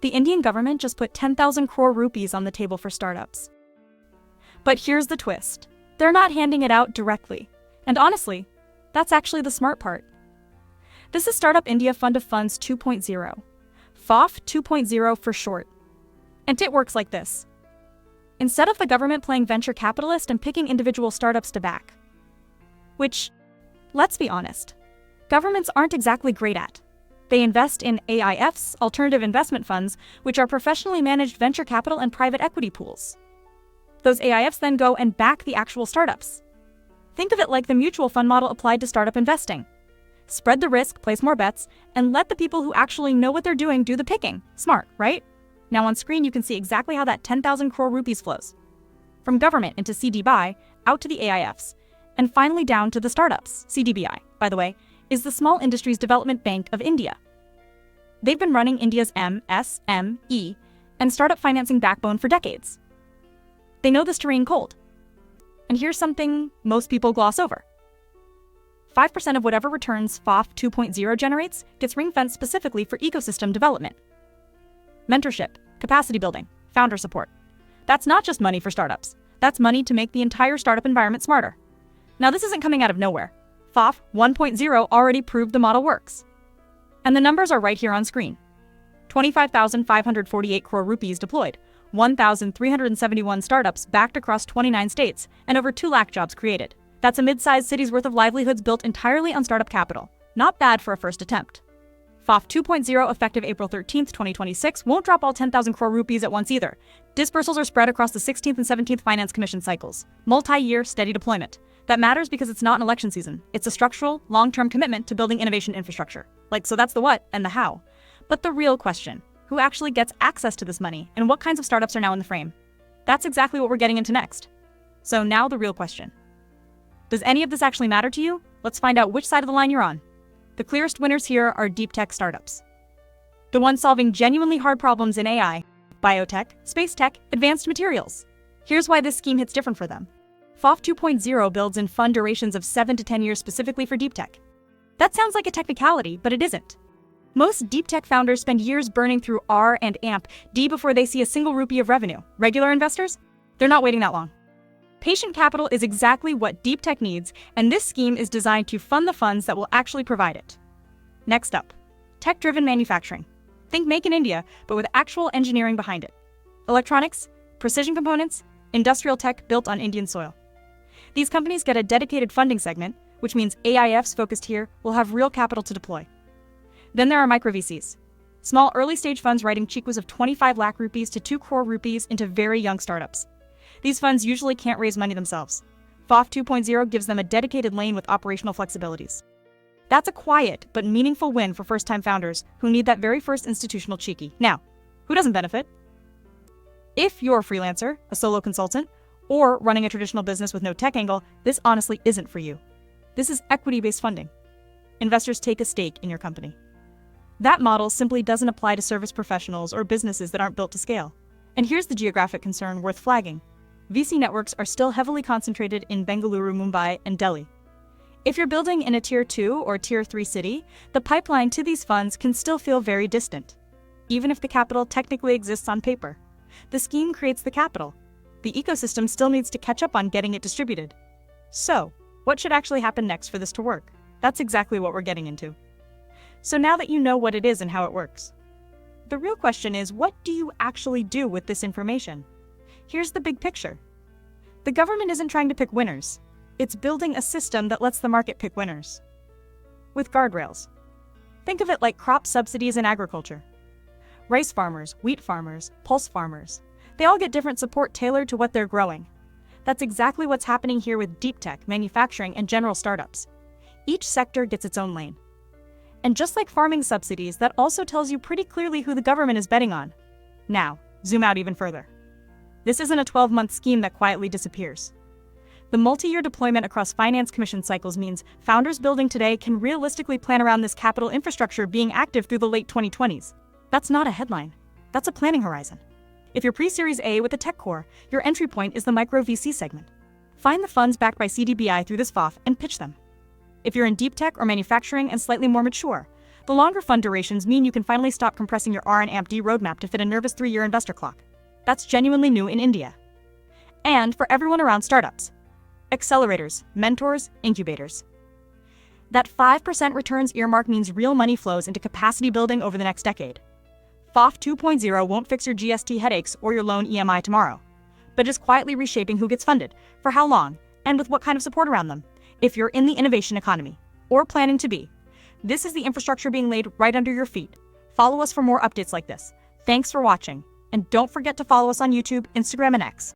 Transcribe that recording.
The Indian government just put 10,000 crore rupees on the table for startups. But here's the twist. They're not handing it out directly. And honestly, that's actually the smart part. This is Startup India Fund of Funds 2.0. FoF 2.0 for short. And it works like this. Instead of the government playing venture capitalist and picking individual startups to back, which, let's be honest, governments aren't exactly great at. They invest in AIFs, alternative investment funds, which are professionally managed venture capital and private equity pools. Those AIFs then go and back the actual startups. Think of it like the mutual fund model applied to startup investing. Spread the risk, place more bets, and let the people who actually know what they're doing do the picking. Smart, right? Now on screen you can see exactly how that 10,000 crore rupees flows. From government into CDBI, out to the AIFs, and finally down to the startups. CDBI, by the way, is the Small Industries Development Bank of India. They've been running India's MSME and startup financing backbone for decades. They know this terrain cold. And here's something most people gloss over. 5% of whatever returns FoF 2.0 generates gets ring-fenced specifically for ecosystem development. Mentorship, capacity building, founder support. That's not just money for startups. That's money to make the entire startup environment smarter. Now this isn't coming out of nowhere. FoF 1.0 already proved the model works. And the numbers are right here on screen. 25,548 crore rupees deployed, 1,371 startups backed across 29 states, and over 2 lakh jobs created. That's a mid-sized city's worth of livelihoods built entirely on startup capital. Not bad for a first attempt. FoF 2.0 effective April 13th, 2026 won't drop all 10,000 crore rupees at once either. Dispersals are spread across the 16th and 17th Finance Commission cycles. Multi-year, steady deployment. That matters because it's not an election season. It's a structural, long-term commitment to building innovation infrastructure. So that's the what and the how. But the real question, who actually gets access to this money and what kinds of startups are now in the frame? That's exactly what we're getting into next. So now the real question. Does any of this actually matter to you? Let's find out which side of the line you're on. The clearest winners here are deep tech startups. The ones solving genuinely hard problems in AI, biotech, space tech, advanced materials. Here's why this scheme hits different for them. FoF 2.0 builds in fund durations of 7 to 10 years specifically for deep tech. That sounds like a technicality, but it isn't. Most deep tech founders spend years burning through R and AMP-D before they see a single rupee of revenue. Regular investors? They're not waiting that long. Patient capital is exactly what deep tech needs, and this scheme is designed to fund the funds that will actually provide it. Next up, tech-driven manufacturing. Think Make in India, but with actual engineering behind it. Electronics, precision components, industrial tech built on Indian soil. These companies get a dedicated funding segment, which means AIFs focused here will have real capital to deploy. Then there are micro VCs, small early-stage funds writing cheekus of 25 lakh rupees to 2 crore rupees into very young startups. These funds usually can't raise money themselves. FoF 2.0 gives them a dedicated lane with operational flexibilities. That's a quiet but meaningful win for first-time founders who need that very first institutional cheeky. Now, who doesn't benefit? If you're a freelancer, a solo consultant, or running a traditional business with no tech angle, this honestly isn't for you. This is equity-based funding. Investors take a stake in your company. That model simply doesn't apply to service professionals or businesses that aren't built to scale. And here's the geographic concern worth flagging. VC networks are still heavily concentrated in Bengaluru, Mumbai, and Delhi. If you're building in a Tier 2 or Tier 3 city, the pipeline to these funds can still feel very distant, even if the capital technically exists on paper. The scheme creates the capital. The ecosystem still needs to catch up on getting it distributed. So, what should actually happen next for this to work? That's exactly what we're getting into. So now that you know what it is and how it works, the real question is, what do you actually do with this information? Here's the big picture. The government isn't trying to pick winners. It's building a system that lets the market pick winners. With guardrails. Think of it like crop subsidies in agriculture. Rice farmers, wheat farmers, pulse farmers. They all get different support tailored to what they're growing. That's exactly what's happening here with deep tech, manufacturing, and general startups. Each sector gets its own lane. And just like farming subsidies, that also tells you pretty clearly who the government is betting on. Now, zoom out even further. This isn't a 12-month scheme that quietly disappears. The multi-year deployment across finance commission cycles means founders building today can realistically plan around this capital infrastructure being active through the late 2020s. That's not a headline. That's a planning horizon. If you're pre-Series A with a tech core, your entry point is the micro VC segment. Find the funds backed by CDBI through this FoF and pitch them. If you're in deep tech or manufacturing and slightly more mature, The longer fund durations mean you can finally stop compressing your R&AMP-D roadmap to fit a nervous 3-year investor clock. That's genuinely new in India. And for everyone around startups. Accelerators, mentors, incubators. That 5% returns earmark means real money flows into capacity building over the next decade. FoF 2.0 won't fix your GST headaches or your loan EMI tomorrow, but is quietly reshaping who gets funded, for how long, and with what kind of support around them. If you're in the innovation economy, or planning to be, this is the infrastructure being laid right under your feet. Follow us for more updates like this. Thanks for watching, and don't forget to follow us on YouTube, Instagram, and X.